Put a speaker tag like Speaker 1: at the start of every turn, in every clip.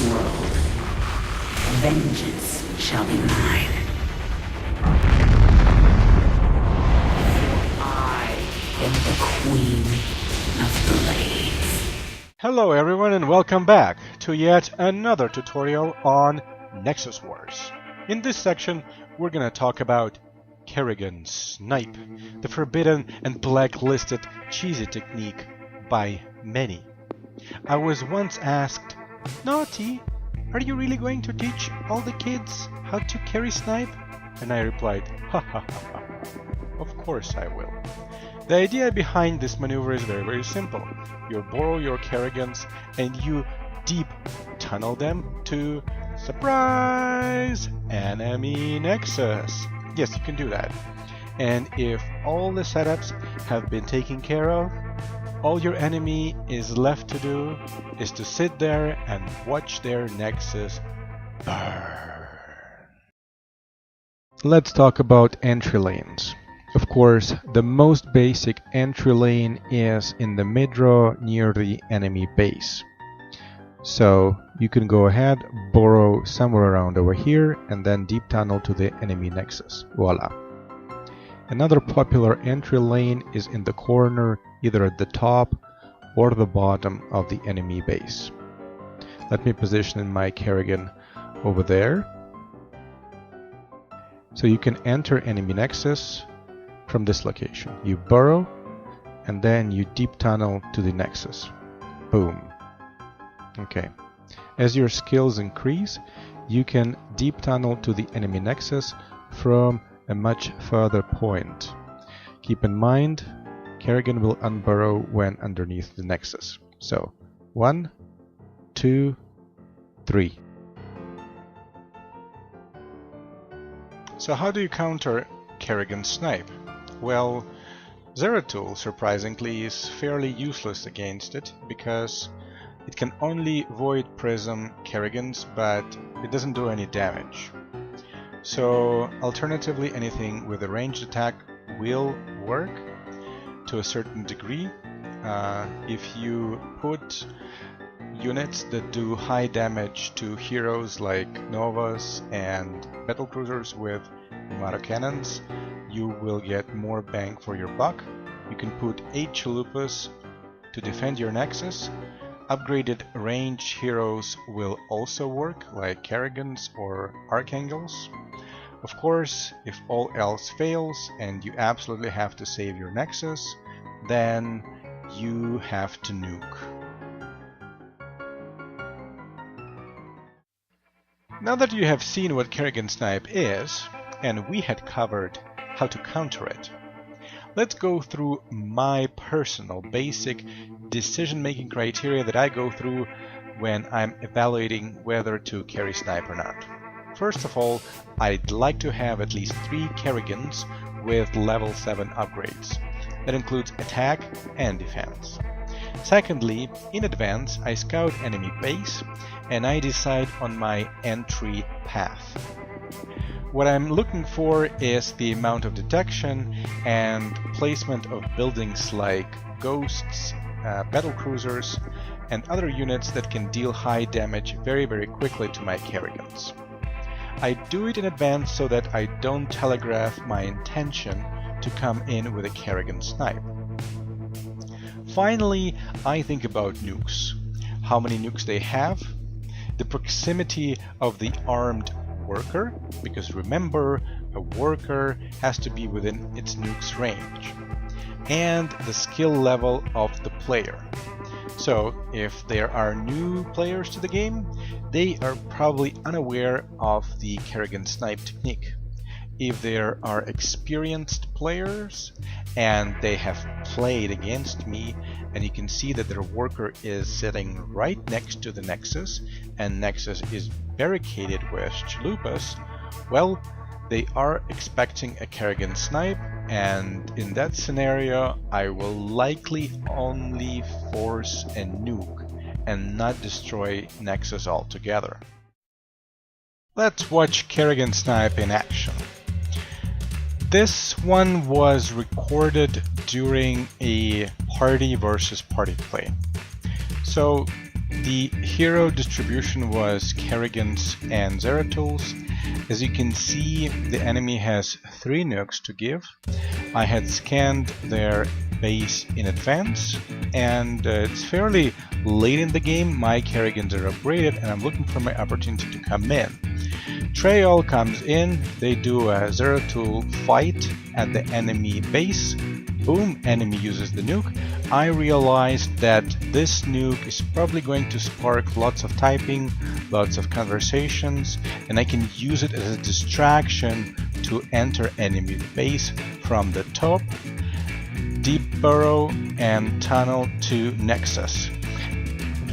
Speaker 1: world. Vengeance shall be mine. I am the Queen of Blades.
Speaker 2: Hello everyone and welcome back to yet another tutorial on Nexus Wars. In this section, we're gonna talk about Keri Snipe, the forbidden and blacklisted cheesy technique by many. I was once asked, "Naughty, are you really going to teach all the kids how to Keri Snipe?" And I replied, "Ha ha ha ha, of course I will." The idea behind this maneuver is very simple. You borrow your Kerrigans and you deep tunnel them to, surprise, enemy Nexus. Yes, you can do that. And if all the setups have been taken care of, all your enemy is left to do is to sit there and watch their Nexus burn. Let's talk about entry lanes. Of course, the most basic entry lane is in the mid-row near the enemy base. So you can go ahead, borrow somewhere around over here, and then deep tunnel to the enemy Nexus. Voila. Another popular entry lane is in the corner, either at the top or the bottom of the enemy base. Let me position my Kerrigan over there. So you can enter enemy Nexus from this location. You burrow and then you deep tunnel to the Nexus. Boom. Okay. As your skills increase, you can deep tunnel to the enemy Nexus from a much further point. Keep in mind, Kerrigan will unburrow when underneath the Nexus. So, 1, 2, 3. So how do you counter Keri Snipe? Well, Zeratul, surprisingly, is fairly useless against it, because it can only void prism Kerrigans, but it doesn't do any damage. So, alternatively, anything with a ranged attack will work to a certain degree. If you put units that do high damage to heroes like Novas and battlecruisers with Mato cannons, you will get more bang for your buck. You can put 8 chalupas to defend your Nexus. Upgraded ranged heroes will also work, like Kerrigans or Archangels. Of course, if all else fails and you absolutely have to save your Nexus, then you have to nuke. Now that you have seen what Keri Snipe is, and we had covered how to counter it, let's go through my personal basic decision-making criteria that I go through when I'm evaluating whether to Keri Snipe or not. First of all, I'd like to have at least 3 Kerrigans with level 7 upgrades. That includes attack and defense. Secondly, in advance, I scout enemy base and I decide on my entry path. What I'm looking for is the amount of detection and placement of buildings like ghosts, battlecruisers, and other units that can deal high damage very quickly to my Kerrigans. I do it in advance so that I don't telegraph my intention to come in with a Keri Snipe. Finally, I think about nukes. How many nukes they have, the proximity of the armed worker, because remember, a worker has to be within its nuke's range, and the skill level of the player. So, if there are new players to the game, they are probably unaware of the Keri Snipe technique. If there are experienced players and they have played against me, and you can see that their worker is sitting right next to the Nexus, and Nexus is barricaded with chalupas, well, they are expecting a Keri Snipe, and in that scenario I will likely only force a nuke and not destroy Nexus altogether. Let's watch Keri Snipe in action. This one was recorded during a party versus party play. So The hero distribution was Kerrigan's and Zeratul's. As you can see, the enemy has 3 nukes to give. I had scanned their base in advance, and it's fairly late in the game. My Kerrigans are upgraded, and I'm looking for my opportunity to come in. Treyol comes in, they do a Zeratul fight at the enemy base. Boom, enemy uses the nuke. I realized that this nuke is probably going to spark lots of typing, lots of conversations, and I can use it as a distraction to enter enemy base from the top, deep burrow, and tunnel to Nexus.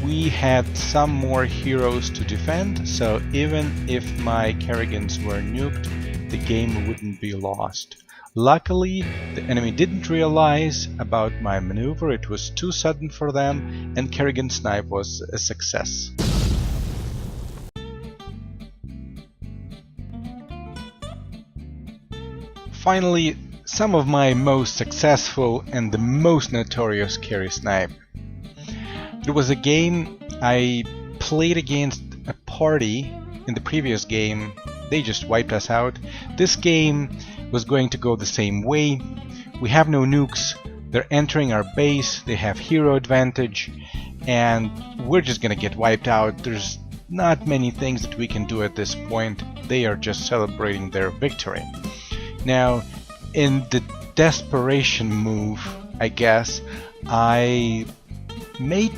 Speaker 2: We had some more heroes to defend, so even if my Kerrigans were nuked, the game wouldn't be lost. Luckily, the enemy didn't realize about my maneuver, it was too sudden for them, and Keri Snipe was a success. Finally, some of my most successful and the most notorious Keri Snipe. It was a game I played against a party in the previous game. They just wiped us out. This game was going to go the same way. We have no nukes. They're entering our base. They have hero advantage. And we're just gonna get wiped out. There's not many things that we can do at this point. They are just celebrating their victory. Now, in the desperation move, I guess, I made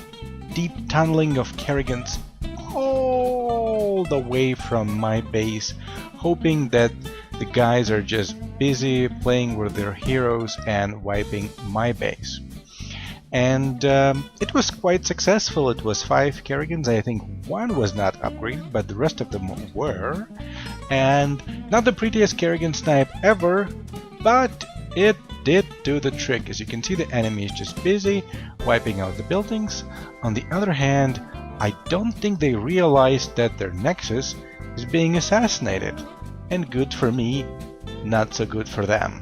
Speaker 2: deep tunneling of Kerrigans all the way from my base, hoping that the guys are just busy playing with their heroes and wiping my base. And it was quite successful. It was 5 Kerrigans. I think one was not upgraded, but the rest of them were. And not the prettiest Kerrigan Snipe ever, but it did do the trick. As you can see, the enemy is just busy wiping out the buildings. On the other hand, I don't think they realized that their Nexus is being assassinated. And good for me, not so good for them.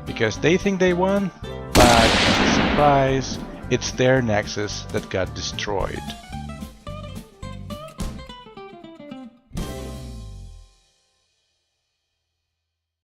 Speaker 2: Because they think they won, but surprise, it's their Nexus that got destroyed.